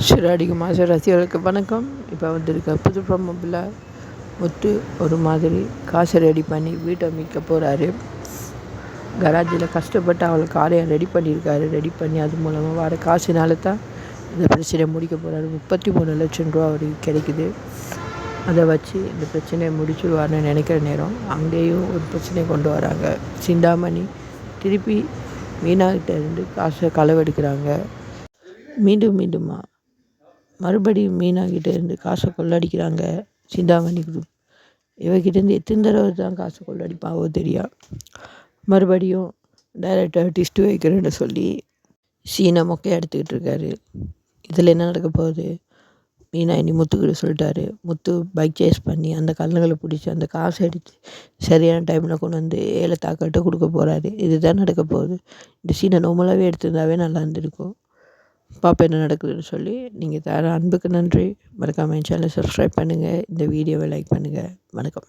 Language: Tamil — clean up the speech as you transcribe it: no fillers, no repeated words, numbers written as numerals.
ஷிராடிக்கு மாத ரசிகர்களுக்கு வணக்கம். இப்போ வந்திருக்க புது ப்ரோமோவில் முத்து ஒரு மாதிரி காசை ரெடி பண்ணி வீட்டை மீட்க போகிறாரு. கராஜில் கஷ்டப்பட்டு அவளை காரையை ரெடி பண்ணி அது மூலமாக வர காசுனால தான் இந்த பிரச்சனையை முடிக்க போகிறாரு. 33 லட்சம் ரூபா அவருக்கு கிடைக்குது. அதை வச்சு இந்த பிரச்சனையை முடிச்சுடுவார்னு நினைக்கிற நேரம் அங்கேயும் ஒரு பிரச்சனையை கொண்டு வராங்க. சிந்தாமணி திருப்பி மீனாகிட்ட இருந்து காசை களவெடுக்கிறாங்க. மீண்டுமா மறுபடியும் மீனாகிட்ட இருந்து காசை கொள்ளடிக்கிறாங்க. சிந்தாமணி குரூப் இவகிட்டேருந்து எத்தனை தடவை தான் காசை கொள்ளடிப்பாவோ தெரியா. மறுபடியும் டைரக்டர் டிஸ்ட் வைக்கிறேன்னு சொல்லி சீனை மொக்கையை எடுத்துக்கிட்டு இருக்காரு. இதில் என்ன நடக்க போகுது? மீனா இனி முத்துக்கிட்ட சொல்லிட்டாரு. முத்து பைக் சேஸ் பண்ணி அந்த கல்லுங்களை பிடிச்சி அந்த காசை எடுத்து சரியான டைமில் கொண்டு வந்து ஏலத்தாக்கிட்ட கொடுக்க போகிறாரு. இதுதான் நடக்க போகுது. இந்த சீனை நார்மலாகவே எடுத்திருந்தாவே நல்லா இருந்திருக்கும். பார்ப்போம் என்ன நடக்குதுன்னு சொல்லி. நீங்கள் தர அன்புக்கு நன்றி. மறக்காமல் என் சேனலை சப்ஸ்கிரைப் பண்ணுங்கள். இந்த வீடியோவை லைக் பண்ணுங்கள். வணக்கம்.